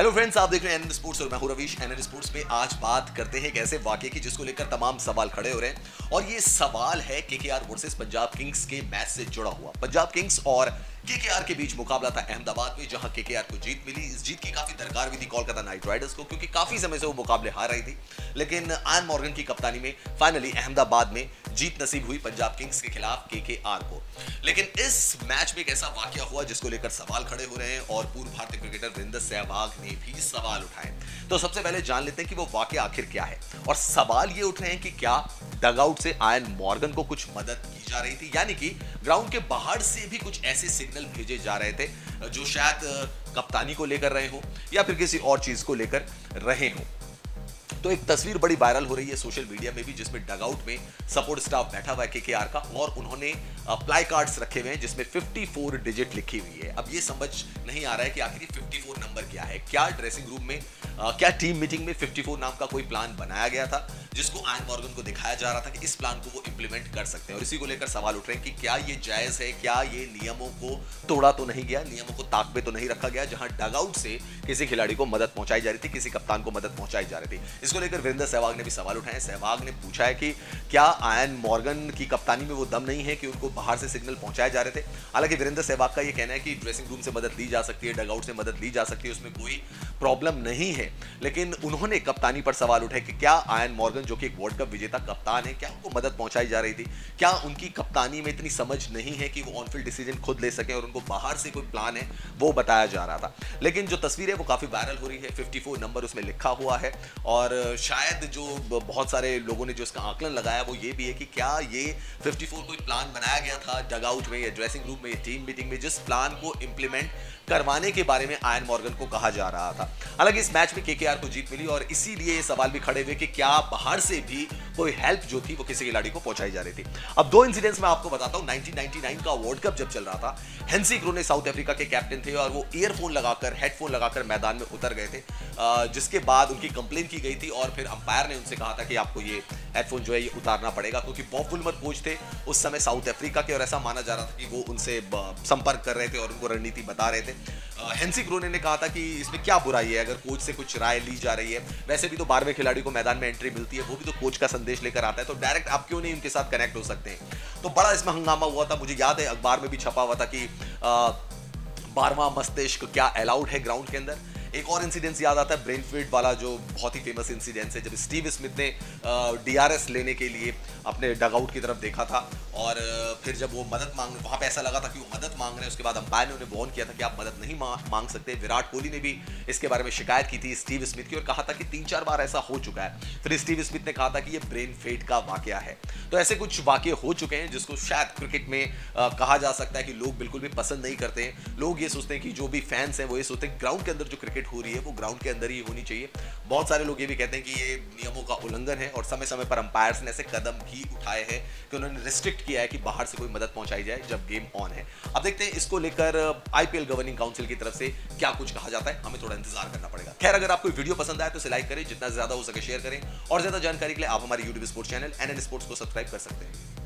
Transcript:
Hello friends, आप देख रहे हैं एनएन स्पोर्ट्स और मैं हूं रवीश। एनएन स्पोर्ट्स में आज बात करते हैं एक ऐसे वाकये की जिसको लेकर तमाम सवाल खड़े हो रहे हैं और ये सवाल है केकेआर वर्सेस पंजाब किंग्स के मैच से जुड़ा हुआ। पंजाब किंग्स और केकेआर के बीच मुकाबला था अहमदाबाद में, जहां केकेआर को जीत मिली। इस जीत की काफी दरकार भी थी कोलकाता नाइट राइडर्स को, क्योंकि काफी समय से वो मुकाबले हार रही थी। लेकिन आयन मॉर्गन की कप्तानी में फाइनली अहमदाबाद में जीत नसीब हुई पंजाब किंग्स के खिलाफ केकेआर को। लेकिन इस मैच में एक ऐसा वाकया हुआ जिसको लेकर सवाल खड़े हो रहे हैं और पूर्व भारतीय क्रिकेटर वीरेंद्र सहवाग ने भी सवाल उठाए। तो सबसे पहले जान लेते हैं कि वो वाकया आखिर क्या है। और सवाल ये उठ रहे हैं कि क्या डगआउट से आयन मॉर्गन को कुछ मदद की जा रही थी, यानी कि ग्राउंड के बाहर से भी कुछ ऐसे सिग्नल भेजे जा रहे थे जो शायद कप्तानी को लेकर रहे हो या फिर किसी और चीज को लेकर रहे हो। तो एक तस्वीर बड़ी वायरल हो रही है सोशल मीडिया में भी, जिसमें डगआउट में सपोर्ट स्टाफ बैठा हुआ है केकेआर का और उन्होंने प्लाई कार्ड्स रखे हुए हैं जिसमें 54 डिजिट लिखी हुई है। अब ये समझ नहीं आ रहा है कि आखिर 54 नंबर क्या है। क्या ड्रेसिंग रूम में क्या टीम मीटिंग में 54 नाम का कोई प्लान बनाया गया था जिसको आयन मॉर्गन को दिखाया जा रहा था कि इस प्लान को वो इंप्लीमेंट कर सकते हैं। और इसी को लेकर सवाल उठ रहे हैं कि क्या ये जायज है, क्या ये नियमों को तोड़ा तो नहीं गया, नियमों को ताक पे तो नहीं रखा गया, जहां डगआउट से किसी खिलाड़ी को मदद पहुंचाई जा रही थी, किसी कप्तान को मदद पहुंचाई जा रही थी। इसको लेकर वीरेंद्र सहवाग ने भी सवाल उठाए। सहवाग ने पूछा है कि क्या आयन मॉर्गन की कप्तानी में वो दम नहीं है कि उनको बाहर से सिग्नल पहुंचाए जा रहे थे। हालांकि वीरेंद्र सहवाग का ये कहना है कि ड्रेसिंग रूम से मदद ली जा सकती है, डगआउट से मदद ली जा सकती है, उसमें कोई प्रॉब्लम नहीं है। लेकिन उन्होंने कप्तानी पर सवाल उठाए कि क्या आयन मॉर्गन, जो कि एक वर्ल्ड कप विजेता कप्तान है, क्या उनको मदद पहुंचाई जा रही थी, क्या उनकी कप्तानी में इतनी समझ नहीं है कि वो ऑनफील्ड डिसीजन खुद ले सके और उनको बाहर से कोई प्लान है वो बताया जा रहा था। लेकिन जो तस्वीर है वो काफी वायरल हो रही है, 54 नंबर उसमें लिखा हुआ है और शायद जो बहुत सारे लोगों ने जो इसका आकलन लगाया वो ये भी है कि क्या ये 54 कोई प्लान बनाया गया था डगआउट में या ड्रेसिंग रूम में या टीम मीटिंग में, जिस प्लान को इंप्लीमेंट करवाने के बारे में आयन मॉर्गन को कहा जा रहा था। हालांकि इस मैच में केकेआर को जीत मिली और इसीलिए ये सवाल भी खड़े हुए कि क्या बाहर से भी कोई हेल्प जो थी वो किसी खिलाड़ी को पहुंचाई जा रही थी। अब दो इंसिडेंट्स मैं आपको बताता हूं। 1999 का वर्ल्ड कप जब चल रहा था, हेंसी क्रोने साउथ अफ्रीका के कैप्टन थे और वो ईयरफोन लगाकर, हेडफोन लगाकर मैदान में उतर गए थे, जिसके बाद उनकी कंप्लेन की गई थी और फिर अंपायर ने उनसे कहा था कि आपको ये हेडफोन जो है ये उतारना पड़ेगा, क्योंकि बॉब वुल्मर कोच थे उस समय साउथ अफ्रीका के और ऐसा माना जा रहा था कि वो उनसे संपर्क कर रहे थे और उनको रणनीति बता रहे थे। हेंसी क्रोने ने कहा था कि इसमें क्या बुराई है अगर कोच से कुछ राय ली जा रही है, वैसे भी तो 12वें खिलाड़ी को मैदान में एंट्री मिलती है, वो भी तो कोच का संदेश लेकर आता है, तो डायरेक्ट आप क्यों नहीं उनके साथ कनेक्ट हो सकते हैं। तो बड़ा इसमें हंगामा हुआ था। मुझे याद है अखबार में भी छपा हुआ था कि 12वां मस्तिष्क क्या अलाउड है ग्राउंड के अंदर। एक और इंसिडेंस याद आता है, ब्रेनफील्ड वाला, जो बहुत ही फेमस इंसिडेंस है, जब स्टीव स्मिथ ने डीआरएस लेने के लिए अपने डगआउट की तरफ देखा था और फिर जब वो मदद मांग, वहां पे ऐसा लगा था कि वो मदद मांग रहे हैं, उसके बाद अंपायर ने उन्हें वार्न किया था कि आप मदद नहीं मांग सकते। विराट कोहली ने भी इसके बारे में शिकायत की थी स्टीव स्मिथ की और कहा था कि 3-4 बार ऐसा हो चुका है। फिर स्टीव स्मिथ ने कहा था कि ये ब्रेन फेड का वाकया है। तो ऐसे कुछ वाकये हो चुके हैं जिसको शायद क्रिकेट में कहा जा सकता है कि लोग बिल्कुल भी पसंद नहीं करते हैं। लोग ये सोचते हैं कि जो भी फैंस हैं वो ये सोचते हैं ग्राउंड के अंदर जो क्रिकेट हो रही है वो ग्राउंड के अंदर ही होनी चाहिए। बहुत सारे लोग ये भी कहते हैं कि ये नियमों का उल्लंघन है और समय समय पर अंपायर्स ने ऐसे कदम भी उठाए हैं कि उन्होंने रिस्ट्रिक्ट किया है कि बाहर से कोई मदद पहुंचाई जाए जब गेम ऑन है। अब देखते हैं इसको लेकर आईपीएल गवर्निंग काउंसिल की तरफ से क्या कुछ कहा जाता है, हमें थोड़ा इंतजार करना पड़ेगा। खैर, अगर आपको वीडियो पसंद आए तो इसे लाइक करें, जितना ज्यादा हो सके शेयर करें और ज्यादा जानकारी के लिए आप हमारे YouTube sports channel NN sports को सब्सक्राइब कर सकते हैं।